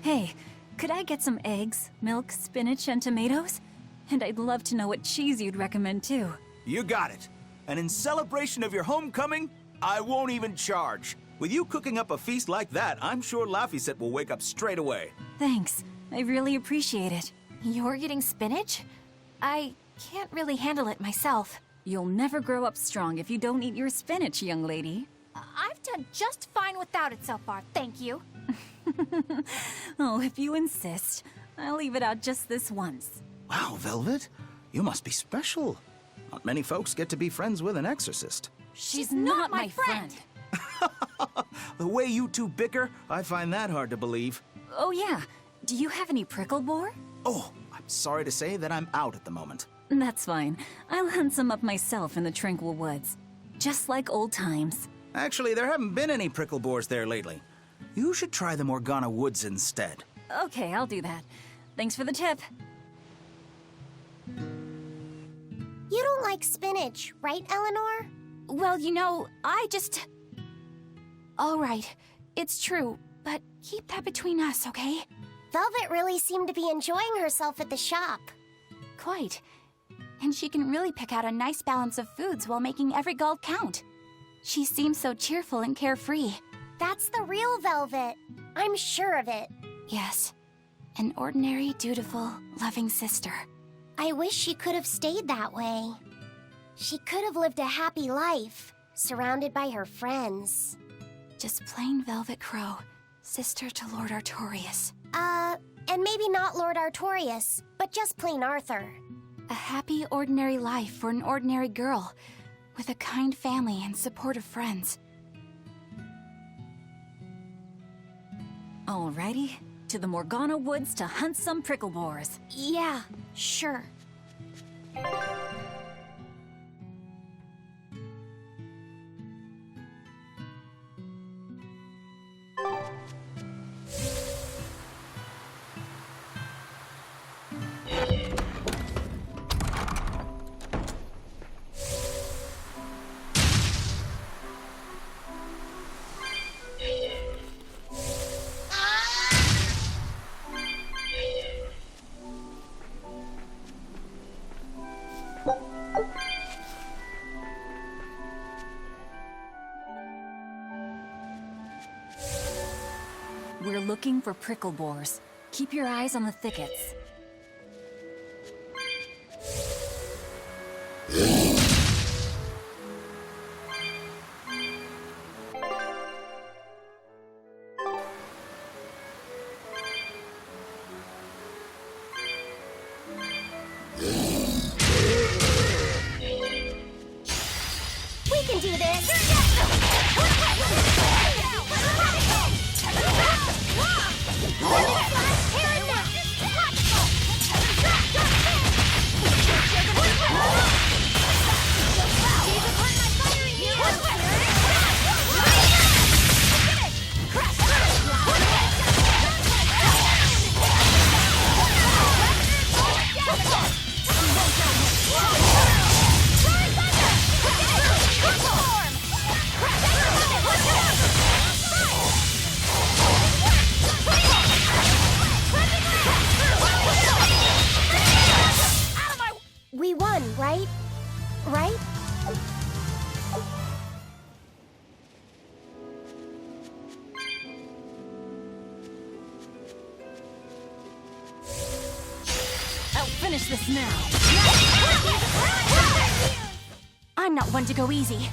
Hey, could I get some eggs, milk, spinach, and tomatoes? And I'd love to know what cheese you'd recommend too. You got it. And in celebration of your homecoming, I won't even charge. With you cooking up a feast like that, I'm sure Laphicet will wake up straight away. Thanks. I really appreciate it. You're getting spinach? I can't really handle it myself. You'll never grow up strong if you don't eat your spinach, young lady. I've done just fine without it so far, thank you. Oh, if you insist. I'll leave it out just this once. Wow, Velvet. You must be special. Not many folks get to be friends with an exorcist. She's not my friend. The way you two bicker, I find that hard to believe. Oh yeah, do you have any prickle boar? Oh, I'm sorry to say that I'm out at the moment. That's fine. I'll hunt some up myself in the tranquil woods. Just like old times. Actually, there haven't been any prickle boars there lately. You should try the Morgana Woods instead. Okay, I'll do that. Thanks for the tip. You don't like spinach, right, Eleanor? Well, you know, I just... All right, it's true, but keep that between us, okay? Velvet really seemed to be enjoying herself at the shop. Quite. And she can really pick out a nice balance of foods while making every gulp count. She seems so cheerful and carefree. That's the real Velvet. I'm sure of it. Yes, an ordinary, dutiful, loving sister. I wish she could have stayed that way. She could have lived a happy life, surrounded by her friends. Just plain Velvet Crow, sister to Lord Artorias. And maybe not Lord Artorias, but just plain Arthur. A happy, ordinary life for an ordinary girl, with a kind family and supportive friends. Alrighty, to the Morgana Woods to hunt some prickle boars. Yeah, sure. We're looking for prickle boars. Keep your eyes on the thickets. We can do this! We won, right? Right? I'll finish this now. I'm not one to go easy.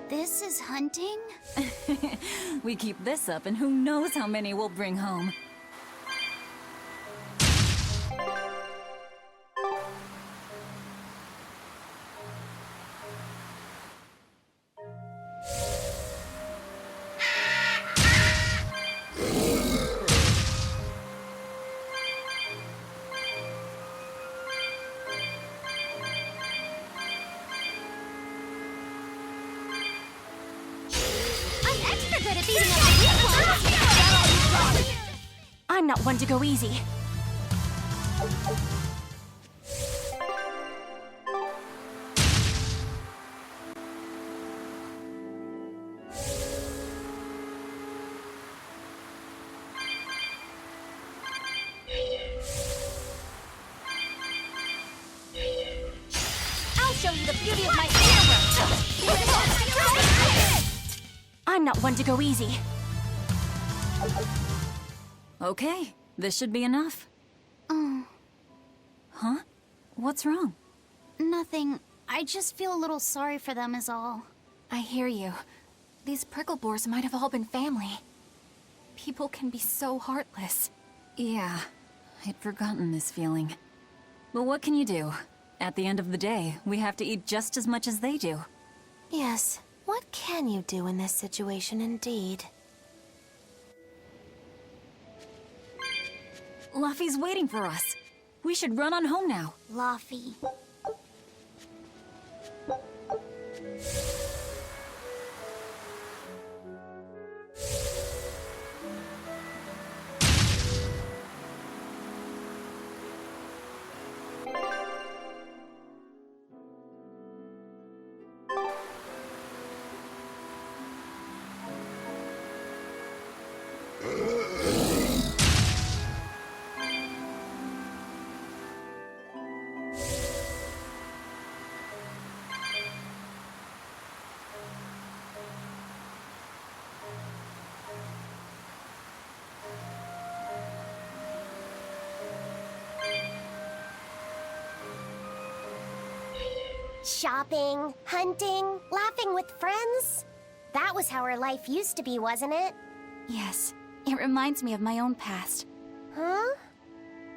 This is hunting? We keep this up and who knows how many we'll bring home. I'm not one to go easy. show you the beauty of my fireworks! I'm not one to go easy. Okay, this should be enough. Huh? What's wrong? Nothing. I just feel a little sorry for them is all. I hear you. These prickle boars might have all been family. People can be so heartless. Yeah, I'd forgotten this feeling. But what can you do? At the end of the day, we have to eat just as much as they do. Yes, what can you do in this situation indeed? Luffy's waiting for us. We should run on home now. Luffy. Shopping, hunting, laughing with friends. That was how our life used to be, wasn't it? Yes, it reminds me of my own past. Huh?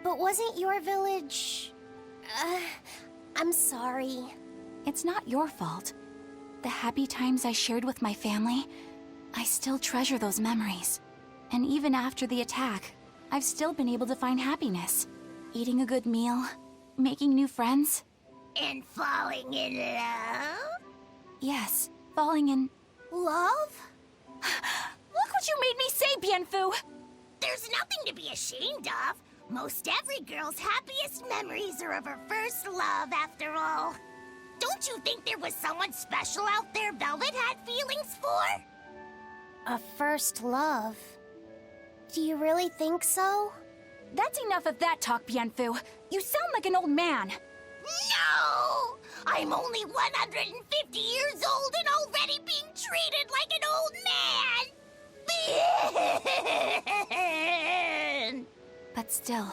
But wasn't your village... I'm sorry. It's not your fault. The happy times I shared with my family, I still treasure those memories. And even after the attack, I've still been able to find happiness. Eating a good meal, making new friends. And falling in love? Yes, falling in... Love? Look what you made me say, Bienfu! There's nothing to be ashamed of. Most every girl's happiest memories are of her first love, after all. Don't you think there was someone special out there Velvet had feelings for? A first love? Do you really think so? That's enough of that talk, Bienfu. You sound like an old man. No! I'm only 150 years old and already being treated like an old man! But still,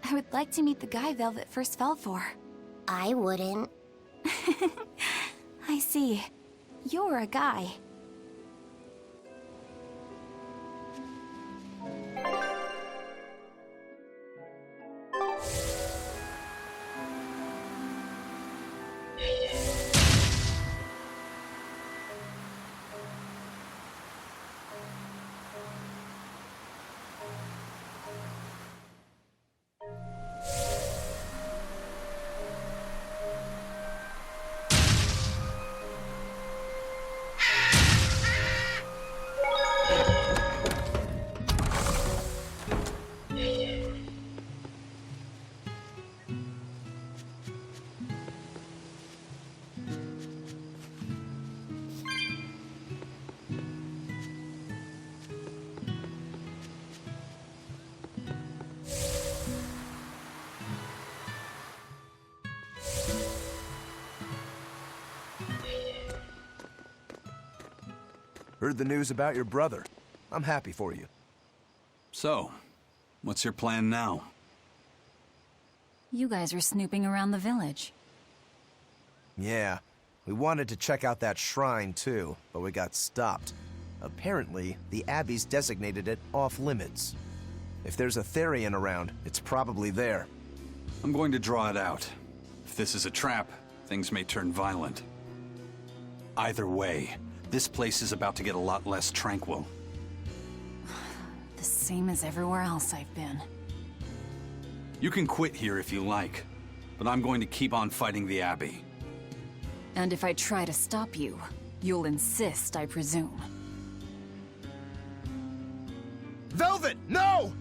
I would like to meet the guy Velvet first fell for. I wouldn't. I see. You're a guy. Heard the news about your brother. I'm happy for you. So, what's your plan now? You guys are snooping around the village. Yeah, we wanted to check out that shrine too, but we got stopped. Apparently, the Abbey's designated it off-limits. If there's a Therian around, it's probably there. I'm going to draw it out. If this is a trap, things may turn violent. Either way, this place is about to get a lot less tranquil. The same as everywhere else I've been. You can quit here if you like, but I'm going to keep on fighting the Abbey. And if I try to stop you, you'll insist, I presume. Velvet, no!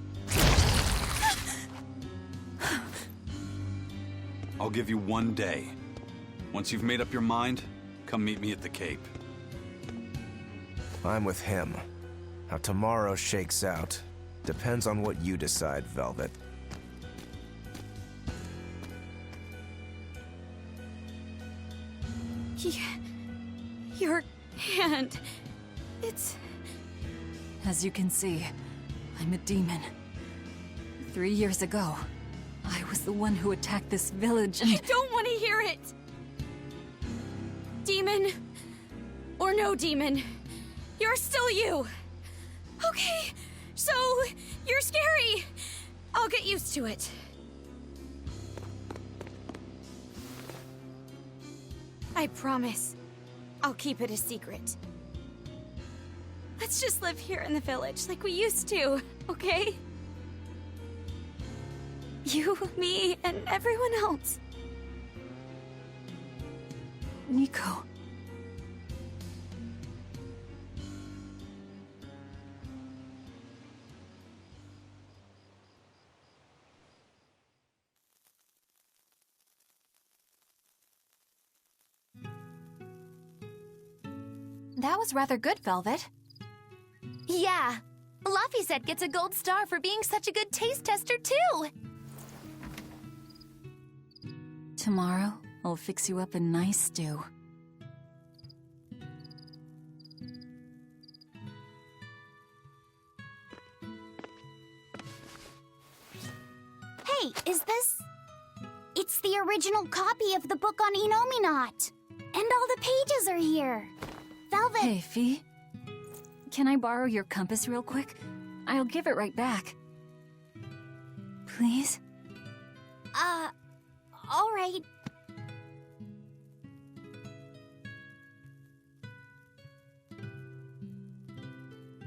I'll give you 1 day. Once you've made up your mind, come meet me at the Cape. I'm with him. How tomorrow shakes out depends on what you decide, Velvet. Your hand. It's... As you can see, I'm a demon. 3 years ago, I was the one who attacked this village and... I don't want to hear it! Demon, or no demon, you're still you! Okay, so you're scary! I'll get used to it. I promise, I'll keep it a secret. Let's just live here in the village like we used to, okay? You, me, and everyone else. Nico. That was rather good, Velvet. Yeah. Laphicet gets a gold star for being such a good taste tester, too! Tomorrow, I'll fix you up a nice stew. Hey, is this... It's the original copy of the book on Enominat. And all the pages are here. Velvet... Hey, Fee. Can I borrow your compass real quick? I'll give it right back. Please? All right.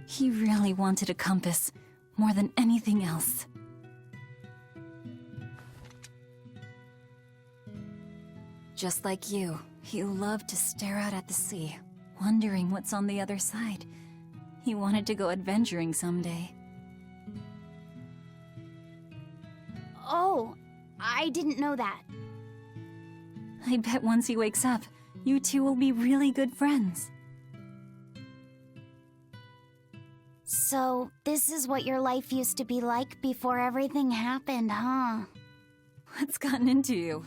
He really wanted a compass, more than anything else. Just like you, he loved to stare out at the sea, wondering what's on the other side. He wanted to go adventuring someday. Oh, I didn't know that. I bet once he wakes up, you two will be really good friends. So, this is what your life used to be like before everything happened, huh? What's gotten into you?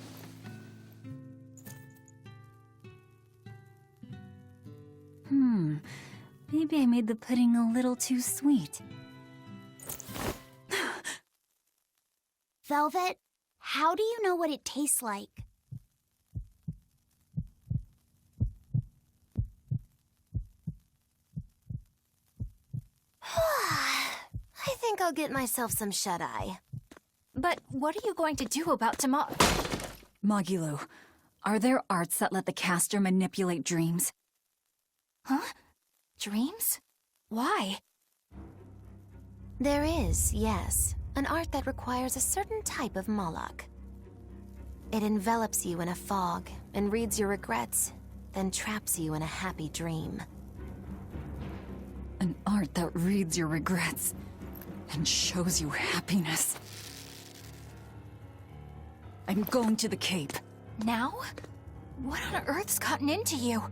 Maybe I made the pudding a little too sweet. Velvet, how do you know what it tastes like? I think I'll get myself some shut-eye. But what are you going to do about tomorrow? Magilu, are there arts that let the caster manipulate dreams? Huh? Dreams? Why? There is, yes, an art that requires a certain type of Moloch. It envelops you in a fog and reads your regrets, then traps you in a happy dream. An art that reads your regrets and shows you happiness. I'm going to the Cape. Now? What on earth's gotten into you?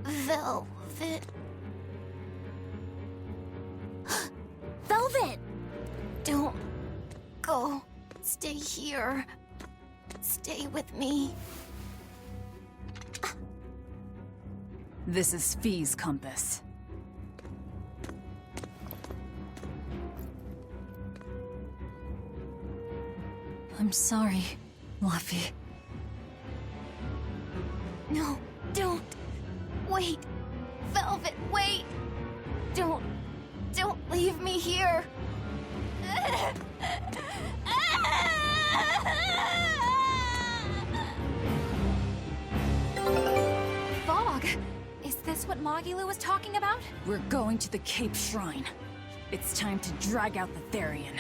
Velvet... Velvet! Don't go. Stay here. Stay with me. This is Fee's compass. I'm sorry, Luffy. No, don't. Wait. Velvet, wait. Don't leave me here. Fog! Is this what Magilu was talking about? We're going to the Cape Shrine. It's time to drag out the Therian.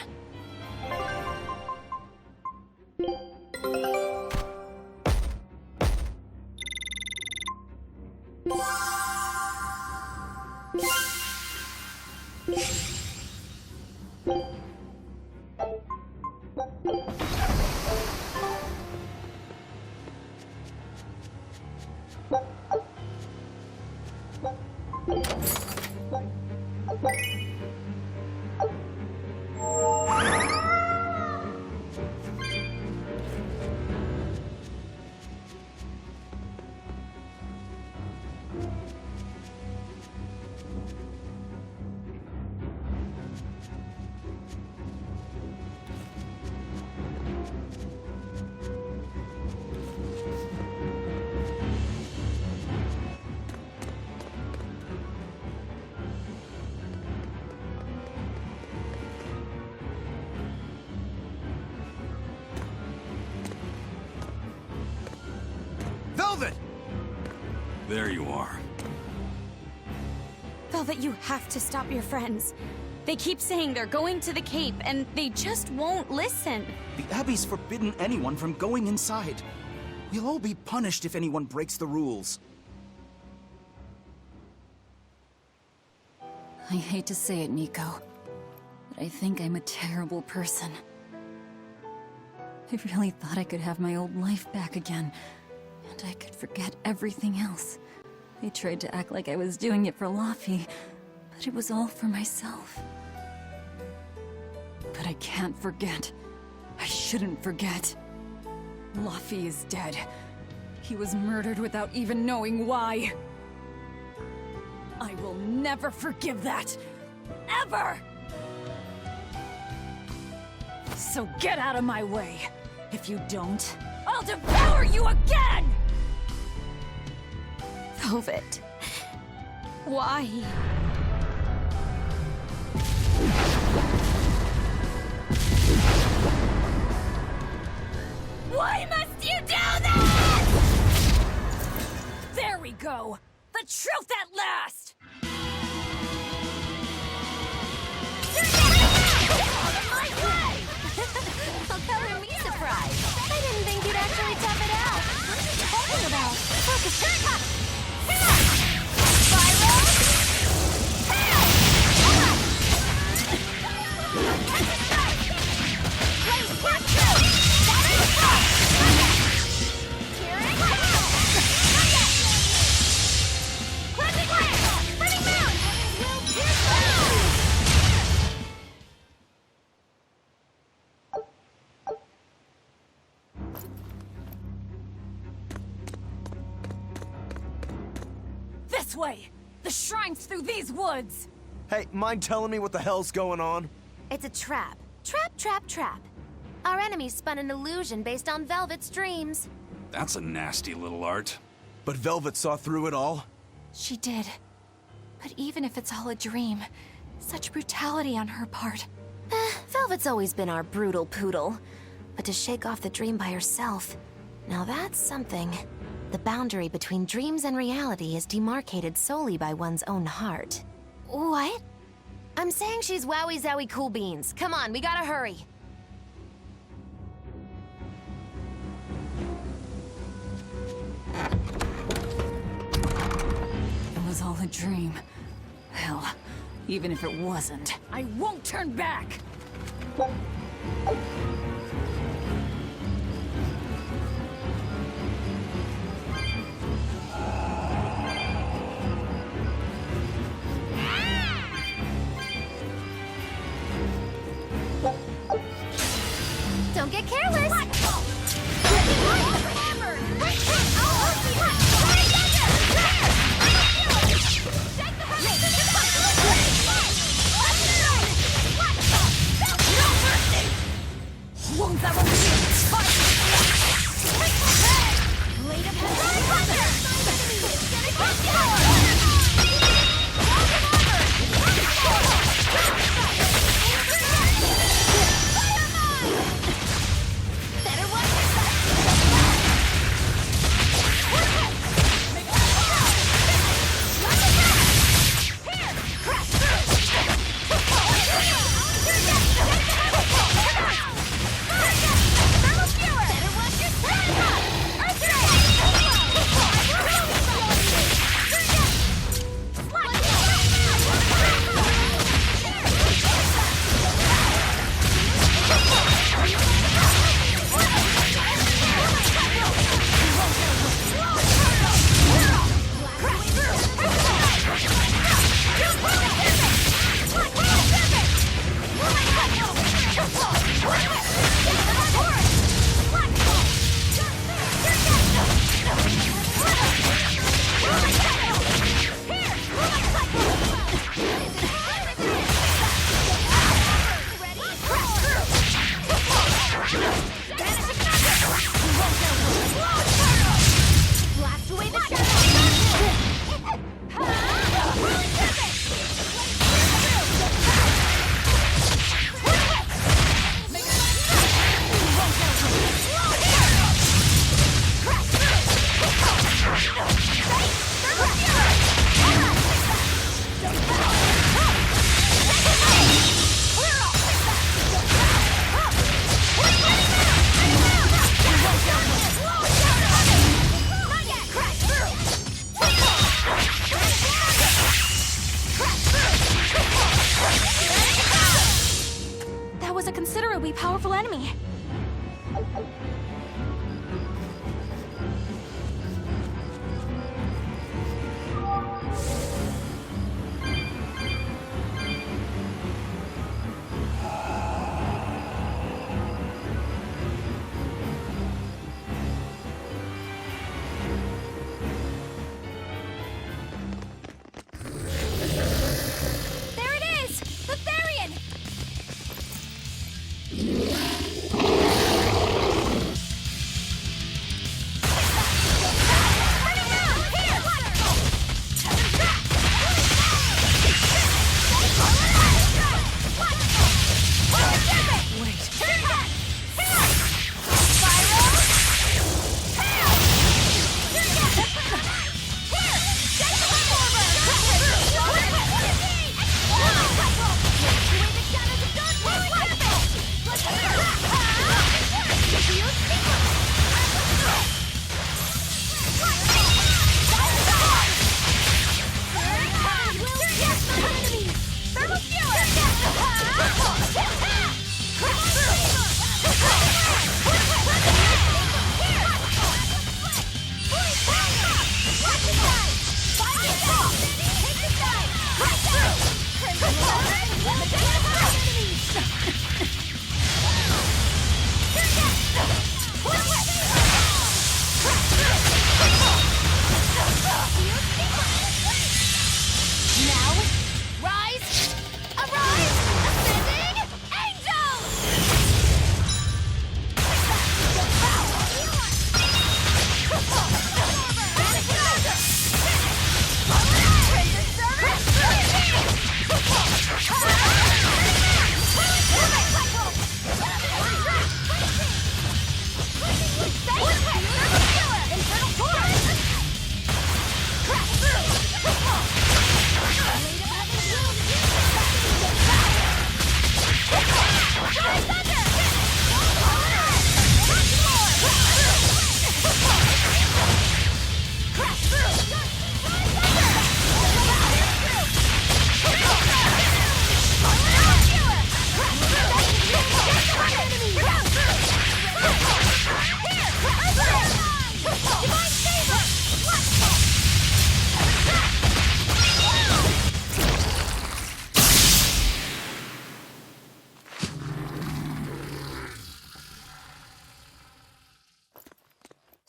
There you are. Velvet, you have to stop your friends. They keep saying they're going to the Cape, and they just won't listen. The Abbey's forbidden anyone from going inside. We'll all be punished if anyone breaks the rules. I hate to say it, Nico, but I think I'm a terrible person. I really thought I could have my old life back again, and I could forget everything else. I tried to act like I was doing it for Laffy, but it was all for myself. But I can't forget. I shouldn't forget. Laffy is dead. He was murdered without even knowing why. I will never forgive that. Ever! So get out of my way. If you don't, I'll devour you again! Velvet. Why? Why must you do this? There we go. The truth at last! Color me surprised. I didn't think you'd actually tough it out. What are you talking about? Focus. This way! The shrine's through these woods! Hey, mind telling me what the hell's going on? It's a trap. Trap. Our enemies spun an illusion based on Velvet's dreams. That's a nasty little art. But Velvet saw through it all? She did. But even if it's all a dream, such brutality on her part. Velvet's always been our brutal poodle. But to shake off the dream by herself, now that's something. The boundary between dreams and reality is demarcated solely by one's own heart. What? I'm saying she's wowie zowie cool beans. Come on, we gotta hurry. It was all a dream. Hell, even if it wasn't, I won't turn back! Don't get careless!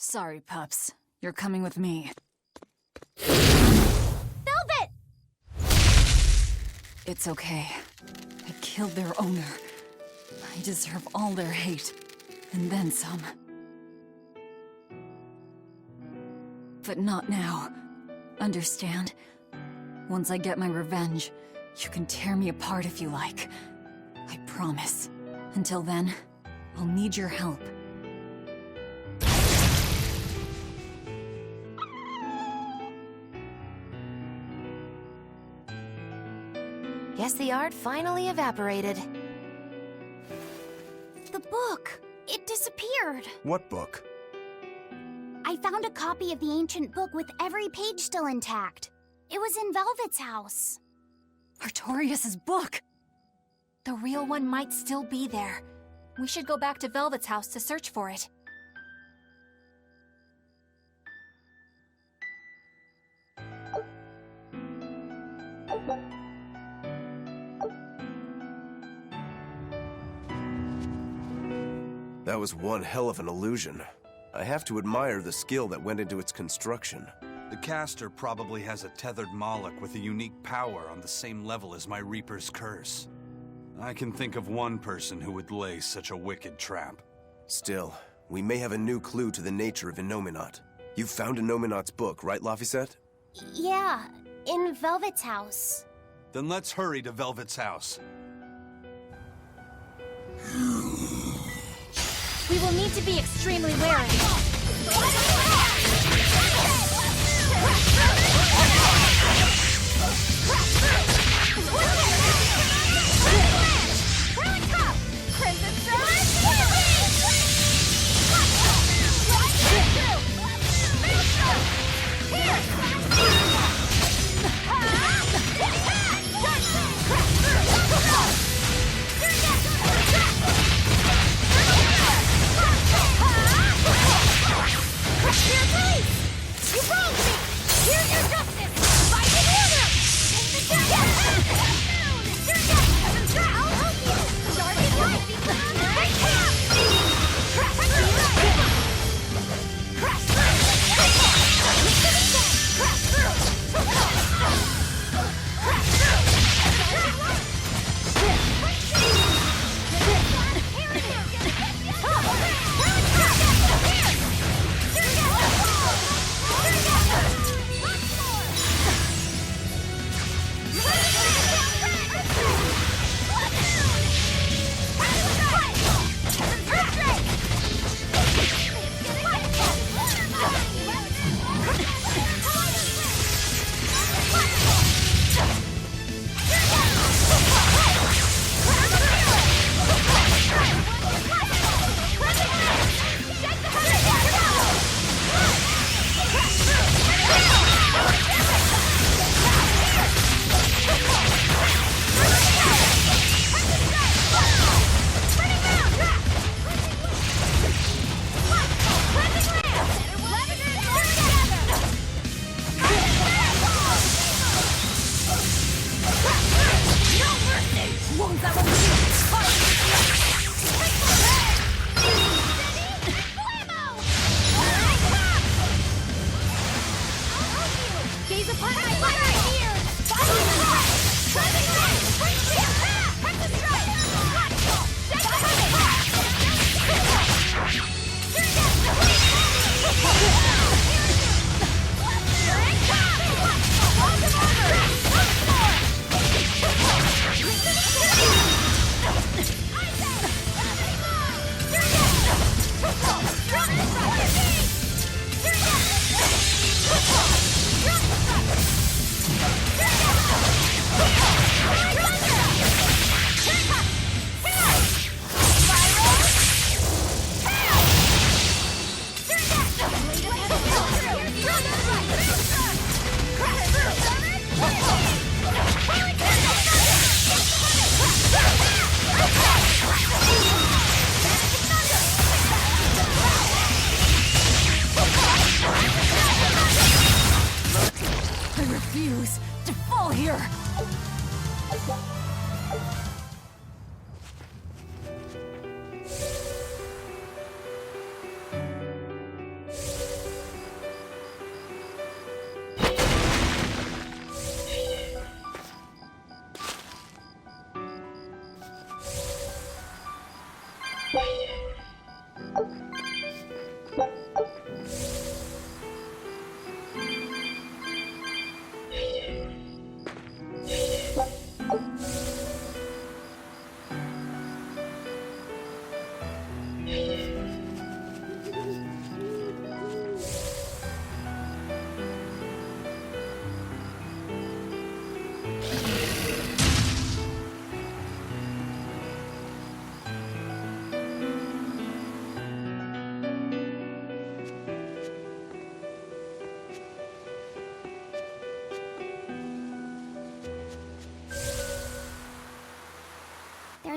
Sorry, pups. You're coming with me. Velvet! It's okay. I killed their owner. I deserve all their hate. And then some. But not now. Understand? Once I get my revenge, you can tear me apart if you like. I promise. Until then, I'll need your help. Guess the art finally evaporated. The book. It disappeared. What book? I found a copy of the ancient book with every page still intact. It was in Velvet's house. Artorias' book! The real one might still be there. We should go back to Velvet's house to search for it. That was one hell of an illusion. I have to admire the skill that went into its construction. The caster probably has a tethered Moloch with a unique power on the same level as my Reaper's curse. I can think of one person who would lay such a wicked trap. Still, we may have a new clue to the nature of Innominat. You found Innominat's book, right, Laphicet? Yeah, in Velvet's house. Then let's hurry to Velvet's house. We will need to be extremely wary.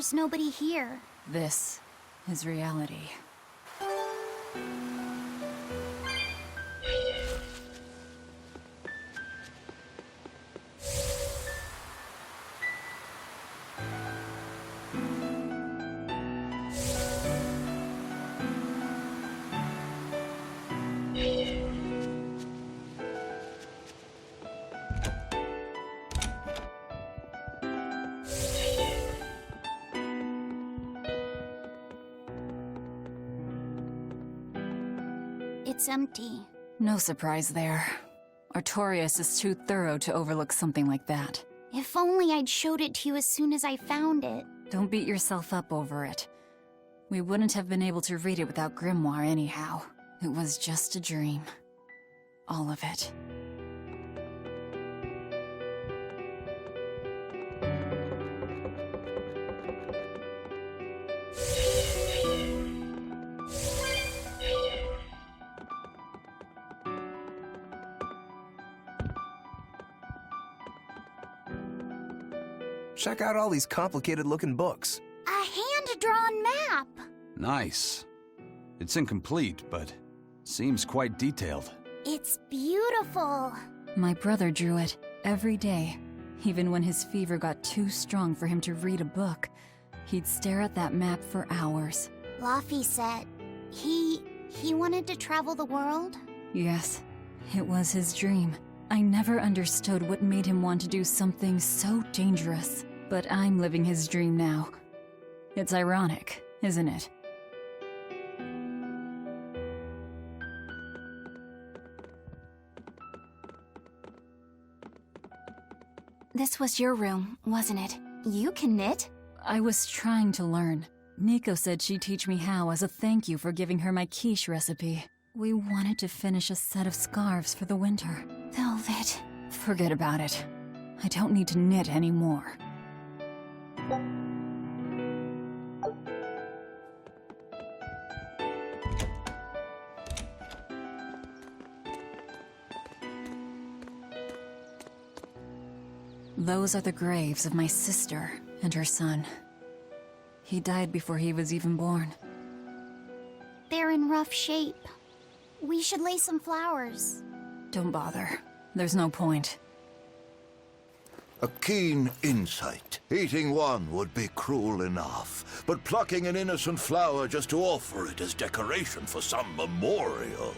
there's nobody here. This is reality. It's empty. No surprise there. Artorias is too thorough to overlook something like that. If only I'd showed it to you as soon as I found it. Don't beat yourself up over it. We wouldn't have been able to read it without Grimoire anyhow. It was just a dream. All of it. Check out all these complicated-looking books. A hand-drawn map! Nice. It's incomplete, but seems quite detailed. It's beautiful. My brother drew it every day. Even when his fever got too strong for him to read a book, he'd stare at that map for hours. Laffy said he wanted to travel the world. Yes, it was his dream. I never understood what made him want to do something so dangerous. But I'm living his dream now. It's ironic, isn't it? This was your room, wasn't it? You can knit? I was trying to learn. Nico said she'd teach me how as a thank you for giving her my quiche recipe. We wanted to finish a set of scarves for the winter. Velvet. Forget about it. I don't need to knit anymore. Those are the graves of my sister and her son. He died before he was even born. They're in rough shape. We should lay some flowers. Don't bother. There's no point. A keen insight. Eating one would be cruel enough, but plucking an innocent flower just to offer it as decoration for some memorial...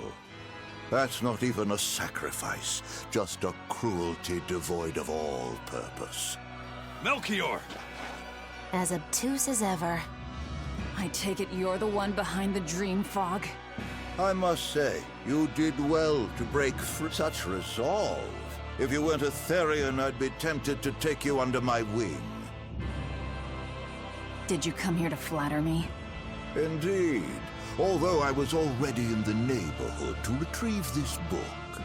That's not even a sacrifice, just a cruelty devoid of all purpose. Melchior! As obtuse as ever. I take it you're the one behind the dream fog? I must say, you did well to break free. Such resolve. If you weren't a Therian, I'd be tempted to take you under my wing. Did you come here to flatter me? Indeed. Although I was already in the neighborhood to retrieve this book.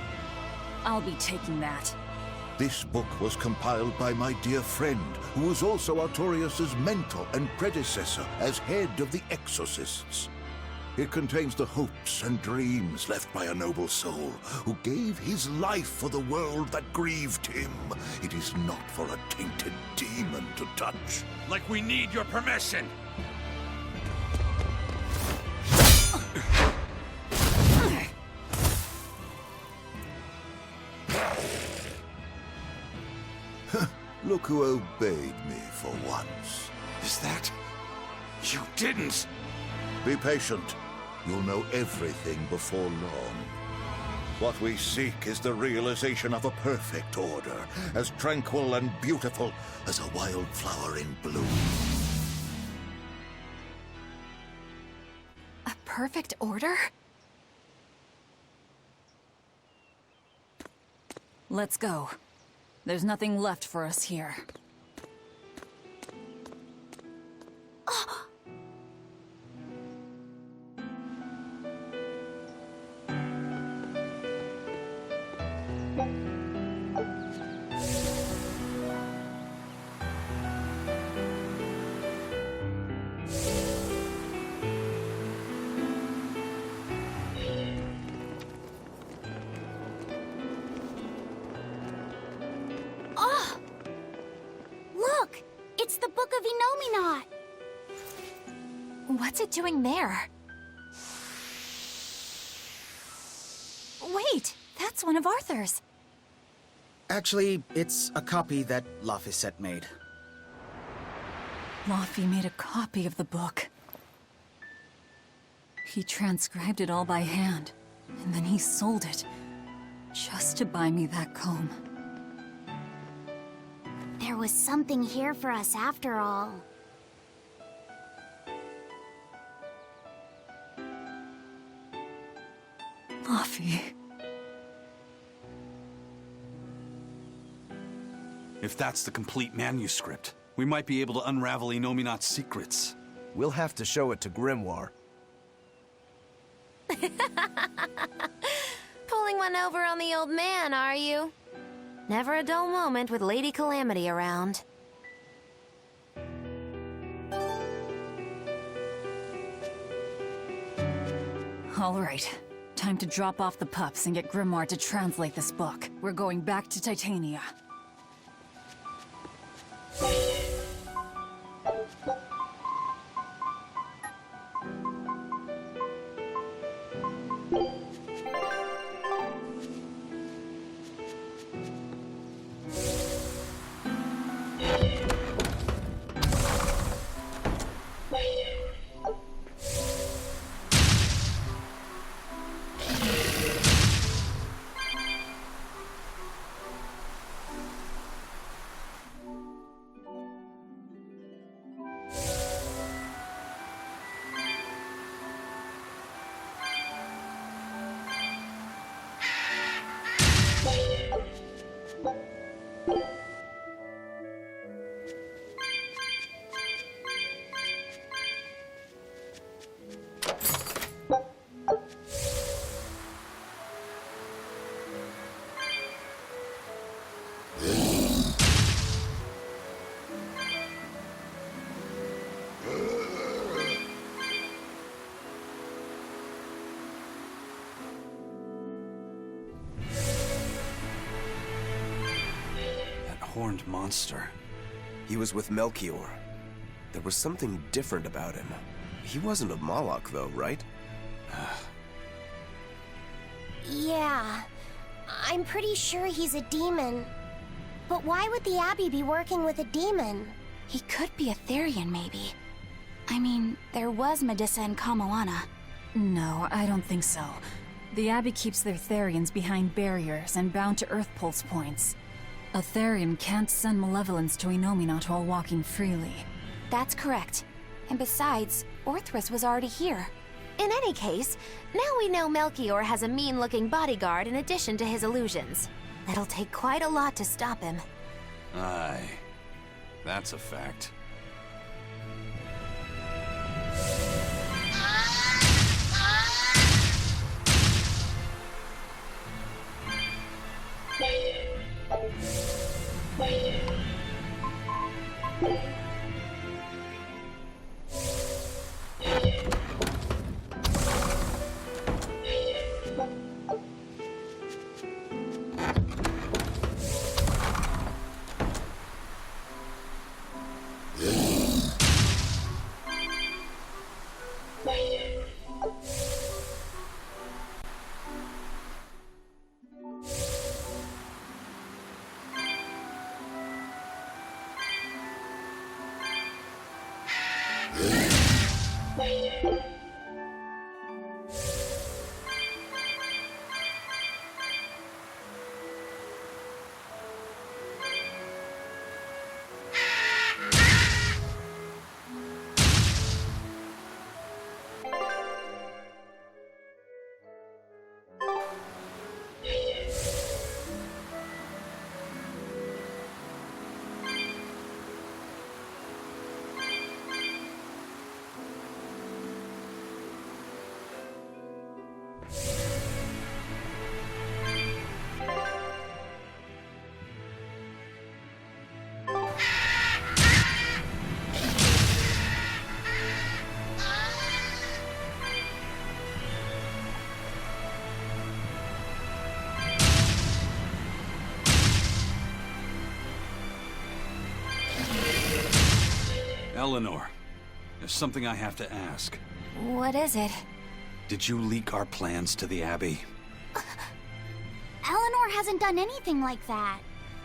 I'll be taking that. This book was compiled by my dear friend, who was also Artorias' mentor and predecessor as head of the Exorcists. It contains the hopes and dreams left by a noble soul who gave his life for the world that grieved him. It is not for a tainted demon to touch. Like we need your permission! Look who obeyed me for once. Is that... You didn't! Be patient. You'll know everything before long. What we seek is the realization of a perfect order, as tranquil and beautiful as a wildflower in bloom. A perfect order? Let's go. There's nothing left for us here. Look! It's the Book of Enominat! What's it doing there? Wait, that's one of Arthur's. Actually, it's a copy that Laphicet made. Laffy made a copy of the book. He transcribed it all by hand, and then he sold it, just to buy me that comb. There was something here for us after all. Laffy. If that's the complete manuscript, we might be able to unravel Inominat's secrets. We'll have to show it to Grimoire. Pulling one over on the old man, are you? Never a dull moment with Lady Calamity around. All right. Time to drop off the pups and get Grimoire to translate this book. We're going back to Titania. Horned monster. He was with Melchior. There was something different about him. He wasn't a Moloch, though, right? Yeah, I'm pretty sure he's a demon. But why would the Abbey be working with a demon? He could be a Therian, maybe. I mean, there was Medissa and Kamoana. No, I don't think so. The Abbey keeps their Therians behind barriers and bound to Earth Pulse points. A Therian can't send malevolence to Inominat while walking freely. That's correct. And besides, Orthrus was already here. In any case, now we know Melchior has a mean-looking bodyguard in addition to his illusions. That'll take quite a lot to stop him. Aye. That's a fact. Eleanor, There's something I have to ask. What is it? Did you leak our plans to the Abbey? Eleanor hasn't done anything like that.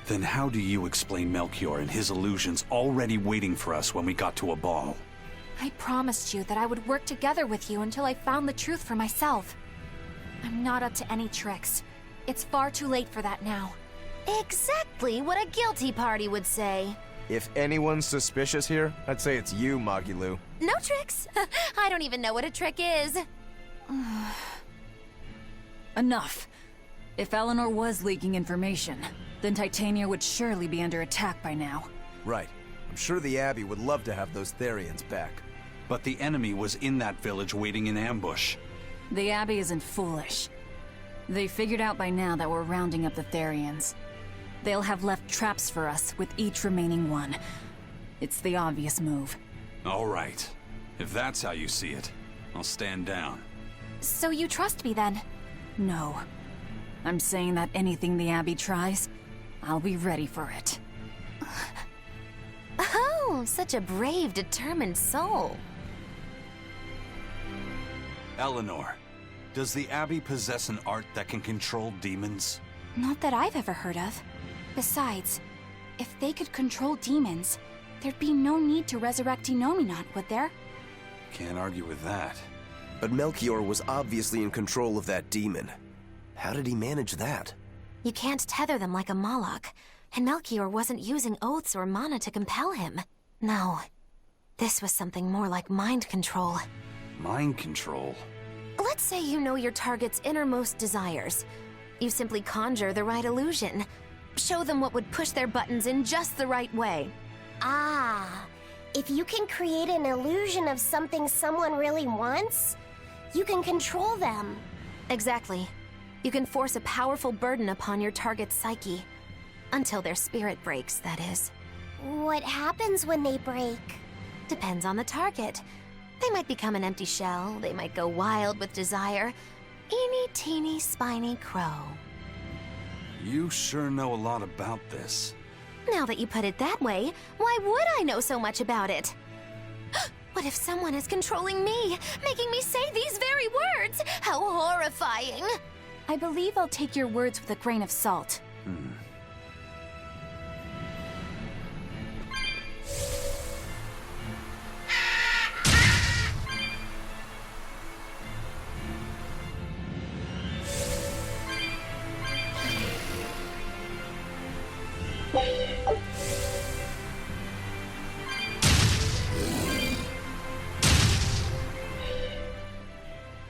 Then how do you explain Melchior and his illusions already waiting for us when we got to a ball? I promised you that I would work together with you until I found the truth for myself. I'm not up to any tricks. It's far too late for that now. Exactly what a guilty party would say. If anyone's suspicious here, I'd say it's you, Magilu. No tricks. I don't even know what a trick is. Enough. If Eleanor was leaking information, then Titania would surely be under attack by now. Right. I'm sure the Abbey would love to have those Therians back. But the enemy was in that village waiting in ambush. The Abbey isn't foolish. They figured out by now that we're rounding up the Therians. They'll have left traps for us with each remaining one. It's the obvious move. All right. If that's how you see it, I'll stand down. So you trust me then? No. I'm saying that anything the Abbey tries, I'll be ready for it. Oh, such a brave, determined soul. Eleanor, does the Abbey possess an art that can control demons? Not that I've ever heard of. Besides, if they could control demons, there'd be no need to resurrect Inominat, would there? Can't argue with that. But Melchior was obviously in control of that demon. How did he manage that? You can't tether them like a Moloch, and Melchior wasn't using oaths or mana to compel him. No, this was something more like mind control. Mind control? Let's say you know your target's innermost desires. You simply conjure the right illusion. Show them what would push their buttons in just the right way. Ah, if you can create an illusion of something someone really wants, you can control them. Exactly. You can force a powerful burden upon your target's psyche. Until their spirit breaks, that is. What happens when they break? Depends on the target. They might become an empty shell, they might go wild with desire. Eeny teeny spiny crow. You sure know a lot about this. Now that you put it that way, why would I know so much about it? What if someone is controlling me, making me say these very words? How horrifying! I believe I'll take your words with a grain of salt.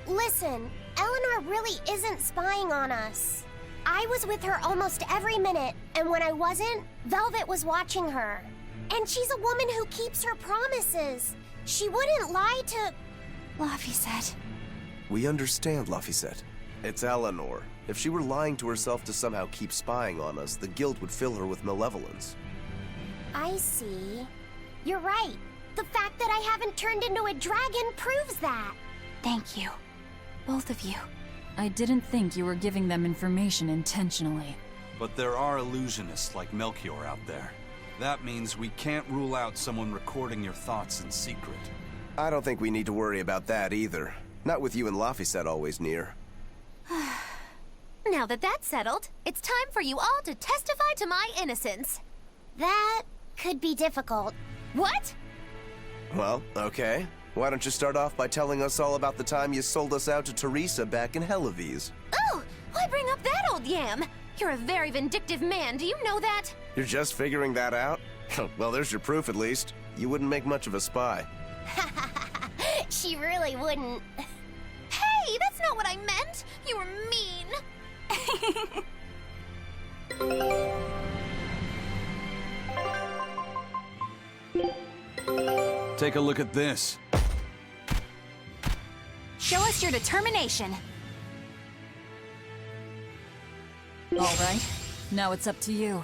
Listen, Eleanor really isn't spying on us. I was with her almost every minute, and when I wasn't, Velvet was watching her. And she's a woman who keeps her promises. She wouldn't lie to... Laphicet. We understand, Laphicet. It's Eleanor. If she were lying to herself to somehow keep spying on us, the guilt would fill her with malevolence. I see. You're right. The fact that I haven't turned into a dragon proves that. Thank you. Both of you. I didn't think you were giving them information intentionally. But there are illusionists like Melchior out there. That means we can't rule out someone recording your thoughts in secret. I don't think we need to worry about that either. Not with you and Laphicet always near. Now that that's settled, it's time for you all to testify to my innocence. That could be difficult. What? Well, okay. Why don't you start off by telling us all about the time you sold us out to Teresa back in Helives? Oh, why bring up that old yam? You're a very vindictive man, do you know that? You're just figuring that out? Well, there's your proof at least. You wouldn't make much of a spy. She really wouldn't. Hey, that's not what I meant! You were mean! Take a look at this. Show us your determination. All right, now it's up to you.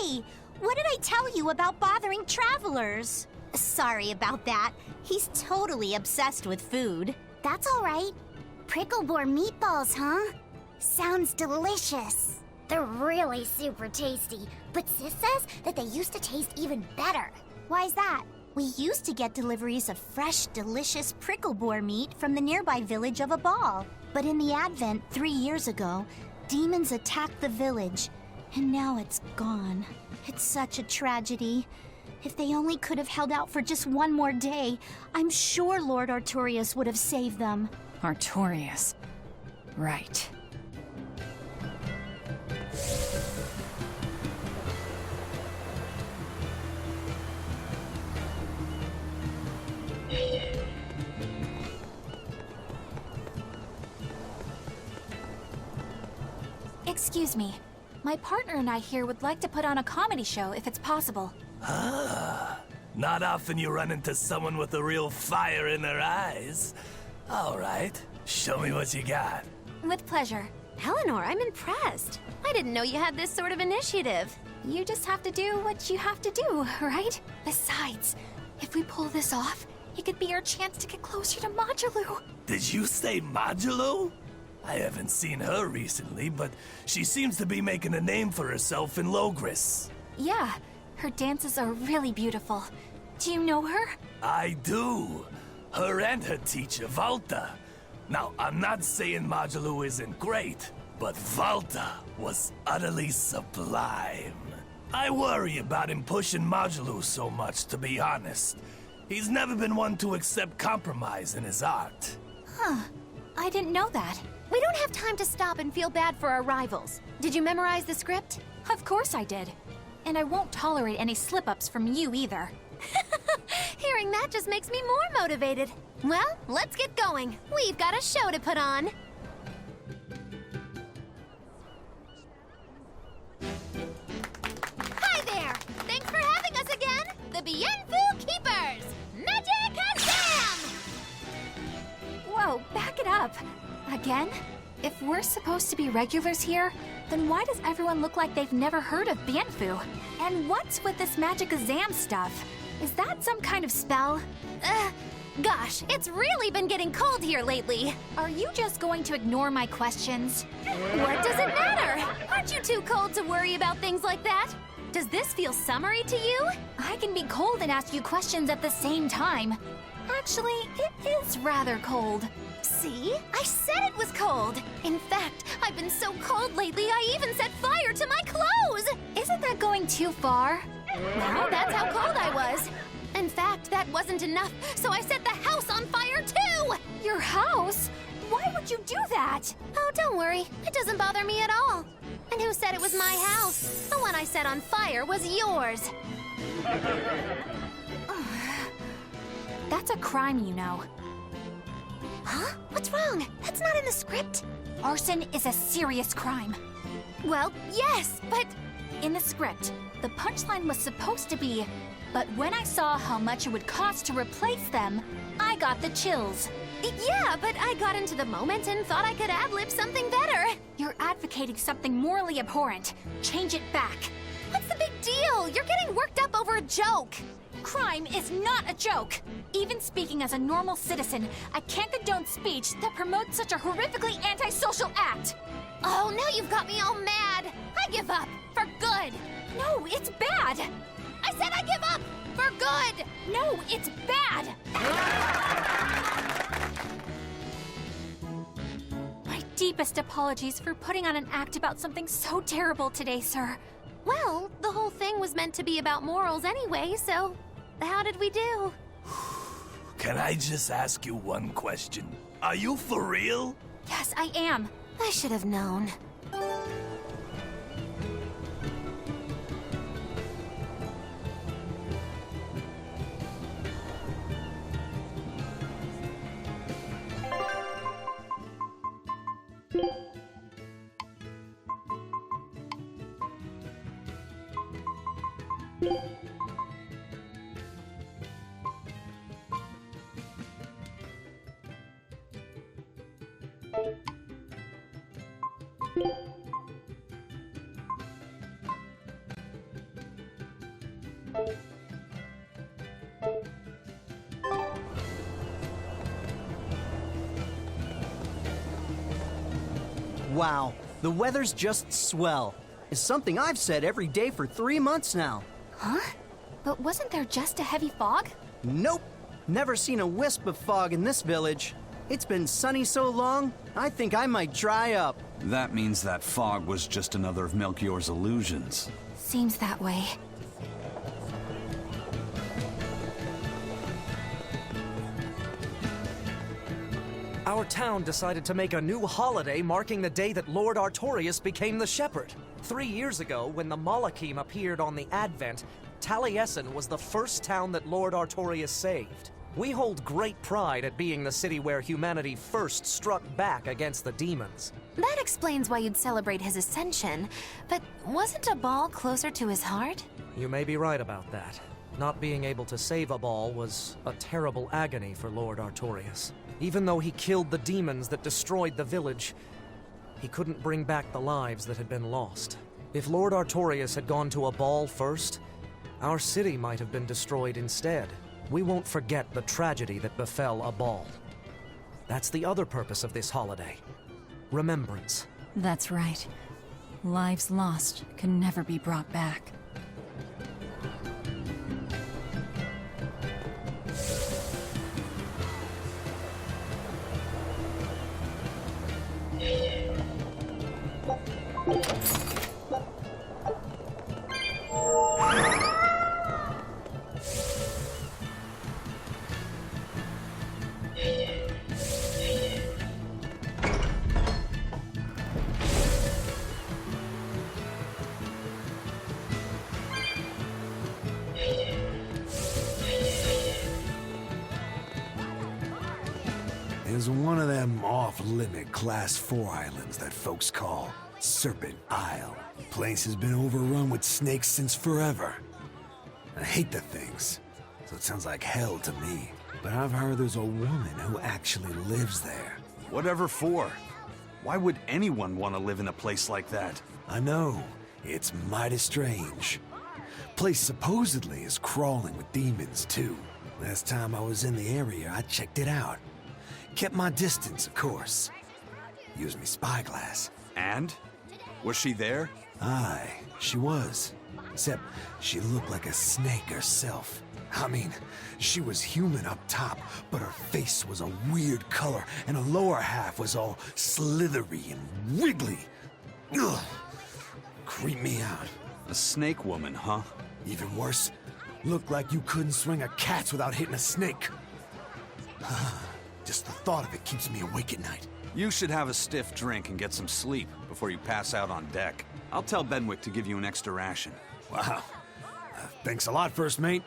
Hey! What did I tell you about bothering travelers? Sorry about that. He's totally obsessed with food. That's all right. Pricklebore meatballs, huh? Sounds delicious. They're really super tasty, but Sis says that they used to taste even better. Why's that? We used to get deliveries of fresh, delicious pricklebore meat from the nearby village of Abal. But in the Advent 3 years ago, demons attacked the village, and now it's gone. It's such a tragedy. If they only could have held out for just one more day, I'm sure Lord Artorias would have saved them. Artorias. Right. Excuse me. My partner and I here would like to put on a comedy show if it's possible. Not often you run into someone with a real fire in their eyes. All right, show me what you got. With pleasure. Eleanor, I'm impressed. I didn't know you had this sort of initiative. You just have to do what you have to do, right? Besides, if we pull this off, it could be our chance to get closer to Modulu. Did you say Modulu? I haven't seen her recently, but she seems to be making a name for herself in Logris. Yeah, her dances are really beautiful. Do you know her? I do. Her and her teacher, Valta. Now, I'm not saying Modulu isn't great, but Valta was utterly sublime. I worry about him pushing Modulu so much, to be honest. He's never been one to accept compromise in his art. Huh. I didn't know that. We don't have time to stop and feel bad for our rivals. Did you memorize the script? Of course I did. And I won't tolerate any slip-ups from you either. Hearing that just makes me more motivated. Well, let's get going. We've got a show to put on. Hi there! Thanks for having us again! The Bienfu Keepers! Magic Azam! Whoa, back it up. Again? If we're supposed to be regulars here, then why does everyone look like they've never heard of Bienfu? And what's with this magic exam stuff? Is that some kind of spell? Gosh, it's really been getting cold here lately. Are you just going to ignore my questions? What does it matter? Aren't you too cold to worry about things like that? Does this feel summery to you? I can be cold and ask you questions at the same time. Actually, it is rather cold. See? I said it was cold! In fact, I've been so cold lately I even set fire to my clothes! Isn't that going too far? Well, that's how cold I was. In fact, that wasn't enough, so I set the house on fire too! Your house? Why would you do that? Oh, don't worry. It doesn't bother me at all. And who said it was my house? The one I set on fire was yours. That's a crime, you know. Huh? What's wrong? That's not in the script. Arson is a serious crime. Well, yes, but... In the script, the punchline was supposed to be, but when I saw how much it would cost to replace them, I got the chills. Yeah, but I got into the moment and thought I could ad-lib something better. You're advocating something morally abhorrent. Change it back. What's the big deal? You're getting worked up over a joke. Crime is not a joke. Even speaking as a normal citizen, I can't condone speech that promotes such a horrifically antisocial act. Oh, now you've got me all mad. I give up. For good. No, it's bad. I said I give up. For good. No, it's bad. My deepest apologies for putting on an act about something so terrible today, sir. Well, the whole thing was meant to be about morals anyway, so how did we do? Can I just ask you one question? Are you for real? Yes, I am. I should have known. Wow, the weather's just swell. It's something I've said every day for 3 months now. Huh? But wasn't there just a heavy fog? Nope. Never seen a wisp of fog in this village. It's been sunny so long, I think I might dry up. That means that fog was just another of Melchior's illusions. Seems that way. Our town decided to make a new holiday marking the day that Lord Artorias became the Shepherd. 3 years ago, when the Malachim appeared on the Advent, Taliesin was the first town that Lord Artorias saved. We hold great pride at being the city where humanity first struck back against the demons. That explains why you'd celebrate his ascension, but wasn't a ball closer to his heart? You may be right about that. Not being able to save a ball was a terrible agony for Lord Artorias. Even though he killed the demons that destroyed the village, he couldn't bring back the lives that had been lost. If Lord Artorias had gone to a ball first, our city might have been destroyed instead. We won't forget the tragedy that befell a ball. That's the other purpose of this holiday. Remembrance. That's right. Lives lost can never be brought back. There's one of them off-limit Class 4 islands that folks call Serpent Isle. Place has been overrun with snakes since forever. I hate the things, so it sounds like hell to me. But I've heard there's a woman who actually lives there. Whatever for? Why would anyone want to live in a place like that? I know. It's mighty strange. Place supposedly is crawling with demons, too. Last time I was in the area, I checked it out. Kept my distance, of course. Used me spyglass. And? Was she there? Aye, she was. Except she looked like a snake herself. I mean, she was human up top, but her face was a weird color, and her lower half was all slithery and wiggly. Ugh. Creeped me out. A snake woman, huh? Even worse, looked like you couldn't swing a cat's without hitting a snake. Just the thought of it keeps me awake at night. You should have a stiff drink and get some sleep before you pass out on deck. I'll tell Benwick to give you an extra ration. Wow. Thanks a lot, First Mate.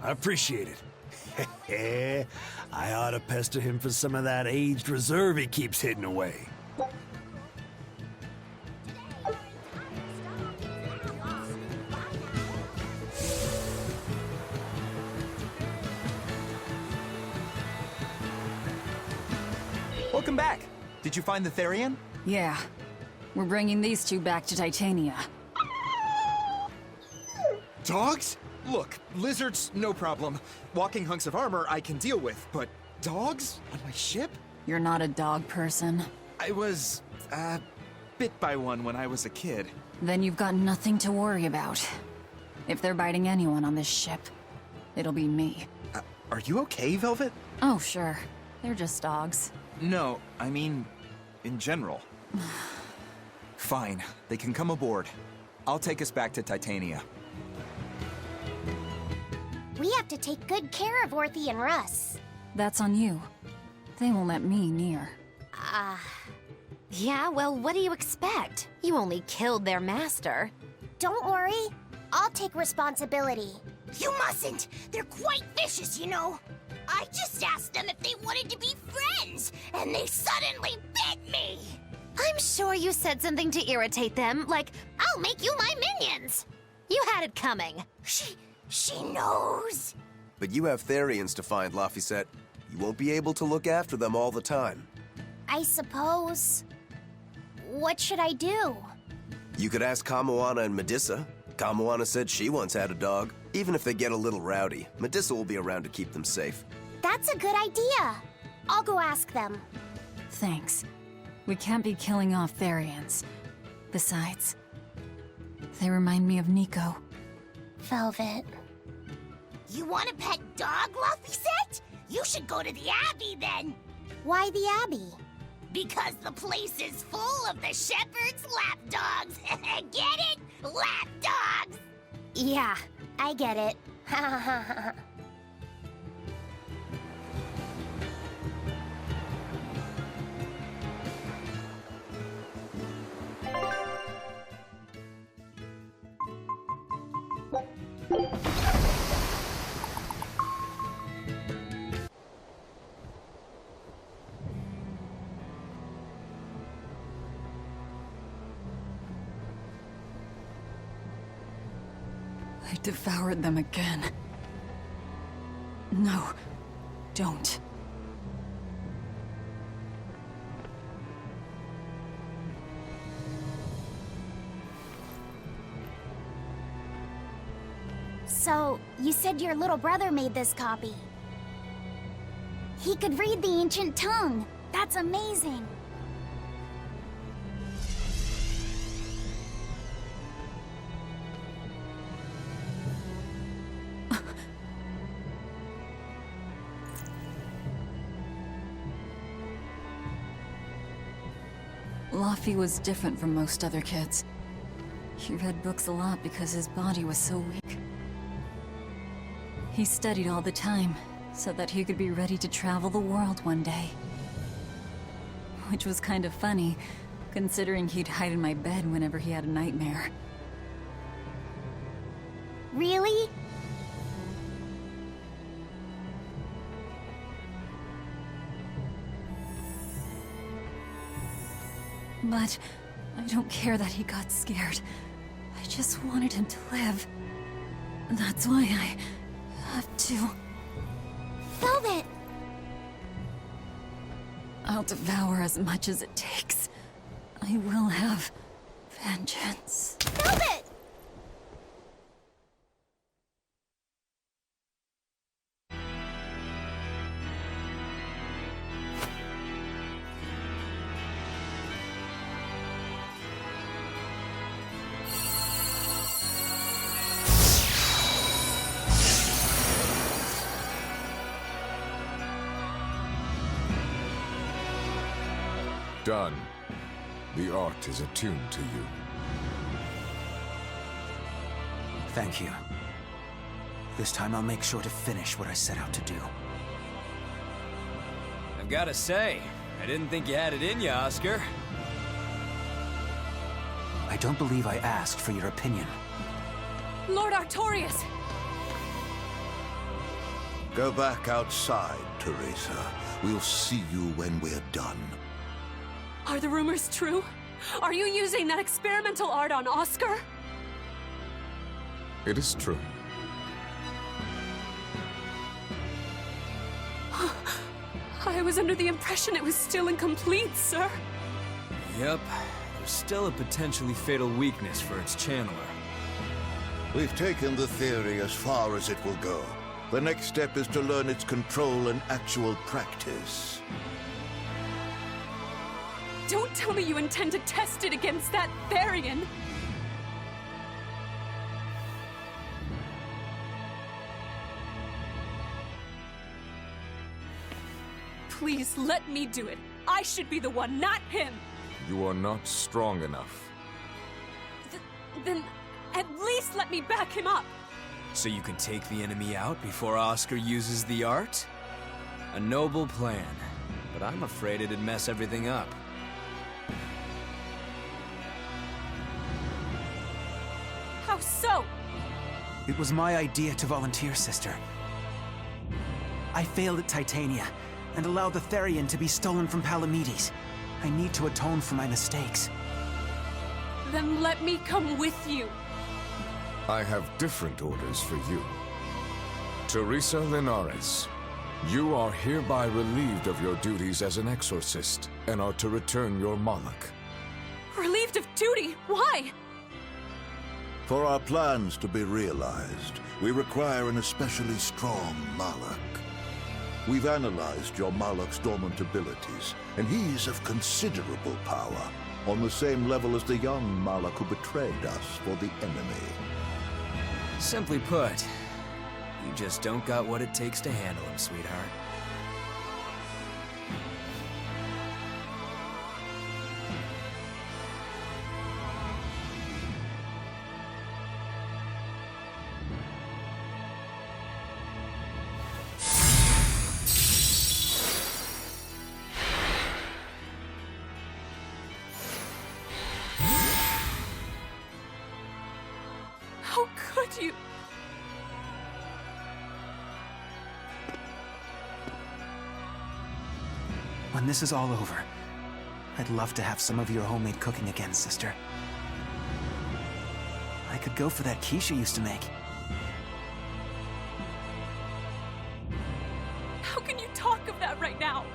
I appreciate it. I ought to pester him for some of that aged reserve he keeps hidden away. Welcome back. Did you find the Therian? Yeah. We're bringing these two back to Titania. Dogs? Look, lizards, no problem. Walking hunks of armor I can deal with, but dogs? On my ship? You're not a dog person. I was, bit by one when I was a kid. Then you've got nothing to worry about. If they're biting anyone on this ship, it'll be me. Are you okay, Velvet? Oh, sure. They're just dogs. No, I mean, in general. Fine, they can come aboard. I'll take us back to Titania. We have to take good care of Orthy and Russ. That's on you. They won't let me near. Yeah, well, what do you expect? You only killed their master. Don't worry, I'll take responsibility. You mustn't! They're quite vicious, you know. I just asked them if they wanted to be friends, and they suddenly bit me! I'm sure you said something to irritate them, like, I'll make you my minions! You had it coming. She knows. But you have Therians to find, Laphicet. You won't be able to look after them all the time. I suppose. What should I do? You could ask Kamoana and Medissa. Kamoana said she once had a dog. Even if they get a little rowdy, Medusa will be around to keep them safe. That's a good idea. I'll go ask them. Thanks. We can't be killing off Therians. Besides, they remind me of Nico. Velvet. You want a pet dog, Laphicet? You should go to the Abbey then. Why the Abbey? Because the place is full of the shepherd's lapdogs. Get it? Lapdogs! Yeah, I get it. I devoured them again. No, don't. So, you said your little brother made this copy. He could read the ancient tongue. That's amazing. Laffy was different from most other kids. He read books a lot because his body was so weak. He studied all the time, so that he could be ready to travel the world one day. Which was kind of funny, considering he'd hide in my bed whenever he had a nightmare. Really? But I don't care that he got scared. I just wanted him to live. That's why I have to. Velvet! I'll devour as much as it takes. I will have vengeance. Velvet! Done. The art is attuned to you. Thank you. This time I'll make sure to finish what I set out to do. I've gotta say, I didn't think you had it in you, Oscar. I don't believe I asked for your opinion. Lord Artorias! Go back outside, Teresa. We'll see you when we're done. Are the rumors true? Are you using that experimental art on Oscar? It is true. I was under the impression it was still incomplete, sir. Yep. There's still a potentially fatal weakness for its channeler. We've taken the theory as far as it will go. The next step is to learn its control and actual practice. Don't tell me you intend to test it against that Therian! Please, let me do it. I should be the one, not him! You are not strong enough. Then, at least let me back him up! So you can take the enemy out before Oscar uses the art? A noble plan, but I'm afraid it'd mess everything up. How so? It was my idea to volunteer, sister. I failed at Titania, and allowed the Therian to be stolen from Palamedes. I need to atone for my mistakes. Then let me come with you. I have different orders for you. Teresa Linares, you are hereby relieved of your duties as an exorcist, and are to return your Moloch. Relieved of duty? Why? For our plans to be realized, we require an especially strong Malak. We've analyzed your Malak's dormant abilities, and he's of considerable power, on the same level as the young Malak who betrayed us for the enemy. Simply put, you just don't got what it takes to handle him, sweetheart. How could you? When this is all over, I'd love to have some of your homemade cooking again, sister. I could go for that quiche you used to make. How can you talk of that right now?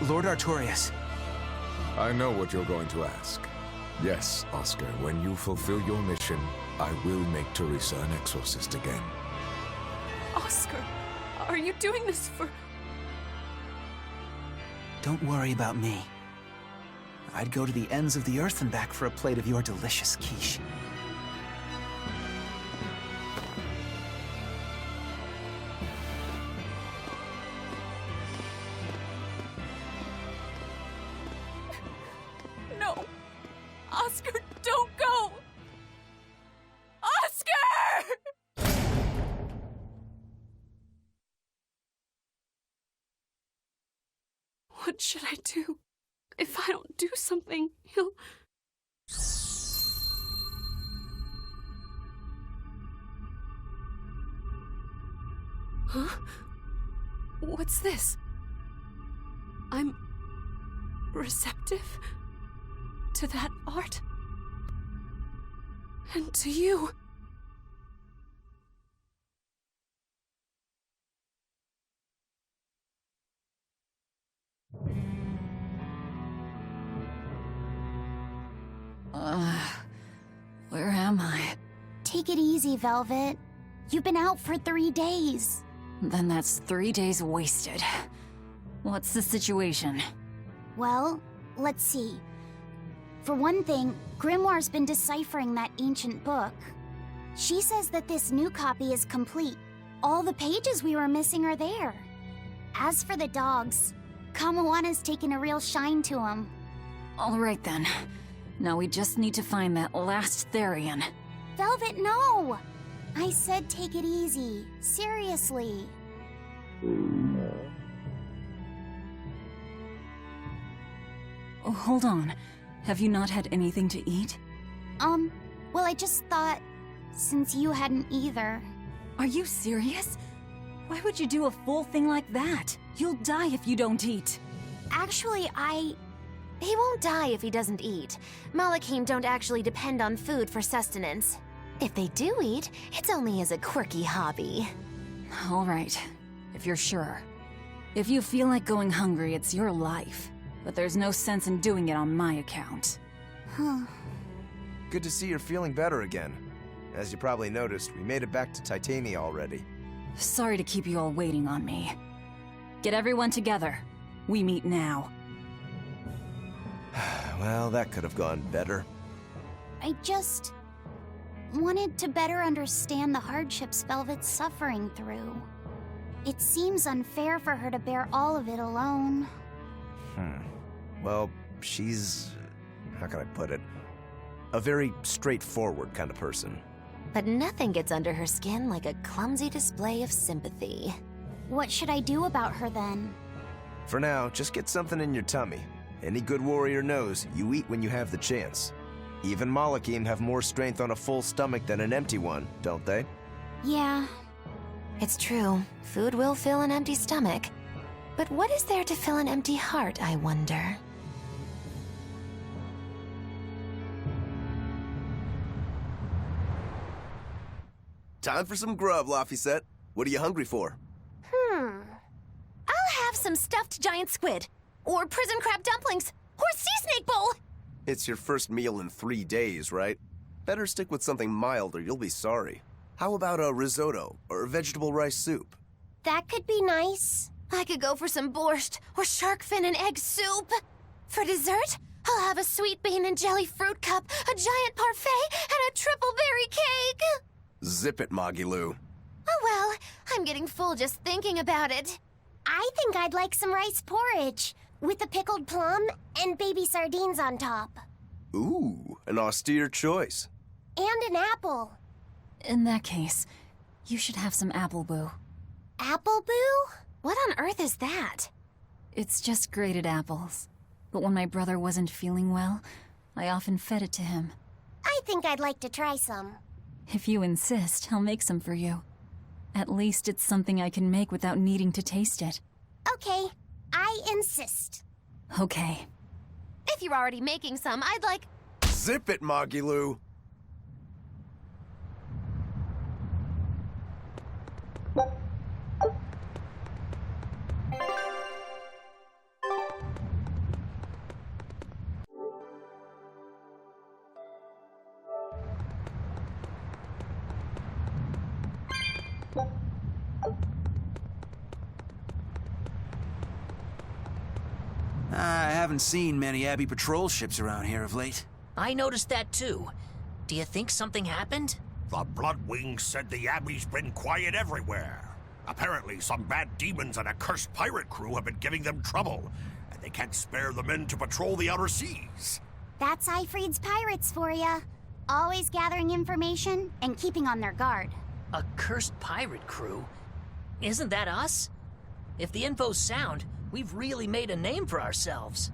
Lord Artorias. I know what you're going to ask. Yes, Oscar, when you fulfill your mission, I will make Teresa an exorcist again. Oscar, are you doing this for... Don't worry about me. I'd go to the ends of the earth and back for a plate of your delicious quiche. No! Oscar, don't go! Oscar! What should I do? If I don't do something, he'll... Huh? What's this? I'm... receptive to that art? And to you? Where am I? Take it easy, Velvet. You've been out for 3 days. Then that's 3 days wasted. What's the situation? Well, let's see. For one thing, Grimoire's been deciphering that ancient book. She says that this new copy is complete. All the pages we were missing are there. As for the dogs, Kamawana's taken a real shine to them. All right then. Now we just need to find that last Therian. Velvet, no! I said take it easy. Seriously. Oh, hold on. Have you not had anything to eat? Well, I just thought, since you hadn't either. Are you serious? Why would you do a full thing like that? You'll die if you don't eat. Actually, He won't die if he doesn't eat. Malachim don't actually depend on food for sustenance. If they do eat, it's only as a quirky hobby. All right, if you're sure. If you feel like going hungry, it's your life. But there's no sense in doing it on my account. Huh. Good to see you're feeling better again. As you probably noticed, we made it back to Titania already. Sorry to keep you all waiting on me. Get everyone together. We meet now. Well, that could have gone better. I just wanted to better understand the hardships Velvet's suffering through. It seems unfair for her to bear all of it alone. Well, she's... how can I put it? A very straightforward kind of person. But nothing gets under her skin like a clumsy display of sympathy. What should I do about her then? For now, just get something in your tummy. Any good warrior knows you eat when you have the chance. Even Malachim have more strength on a full stomach than an empty one, don't they? Yeah. It's true. Food will fill an empty stomach. But what is there to fill an empty heart, I wonder? Time for some grub, Laphicet. What are you hungry for? I'll have some stuffed giant squid. Or prison crab dumplings. Or sea snake bowl. It's your first meal in 3 days, right? Better stick with something mild or you'll be sorry. How about a risotto or vegetable rice soup? That could be nice. I could go for some borscht or shark fin and egg soup. For dessert, I'll have a sweet bean and jelly fruit cup, a giant parfait, and a triple berry cake. Zip it, Magilu. Oh well, I'm getting full just thinking about it. I think I'd like some rice porridge with a pickled plum and baby sardines on top. Ooh, an austere choice. And an apple. In that case, you should have some apple boo. Apple boo? What on earth is that? It's just grated apples. But when my brother wasn't feeling well, I often fed it to him. I think I'd like to try some. If you insist, I'll make some for you. At least it's something I can make without needing to taste it. Okay, I insist. Okay. If you're already making some, I'd like... Zip it, Magilu. I haven't seen many Abbey patrol ships around here of late. I noticed that too. Do you think something happened? The Bloodwings said the Abbey's been quiet everywhere. Apparently, some bad demons and a cursed pirate crew have been giving them trouble, and they can't spare the men to patrol the outer seas. That's Eifried's pirates for ya. Always gathering information and keeping on their guard. A cursed pirate crew? Isn't that us? If the info's sound, we've really made a name for ourselves.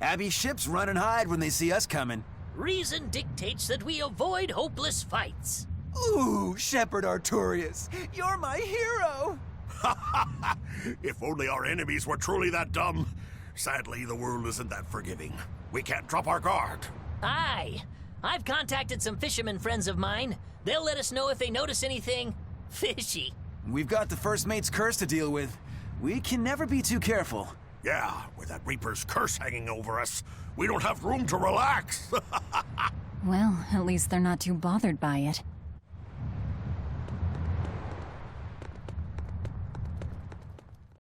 Abbey ships run and hide when they see us coming. Reason dictates that we avoid hopeless fights. Ooh, Shepherd Artorias, you're my hero! If only our enemies were truly that dumb. Sadly, the world isn't that forgiving. We can't drop our guard. Aye. I've contacted some fishermen friends of mine. They'll let us know if they notice anything fishy. We've got the First Mate's curse to deal with. We can never be too careful. Yeah, with that Reaper's curse hanging over us, we don't have room to relax. Well, at least they're not too bothered by it.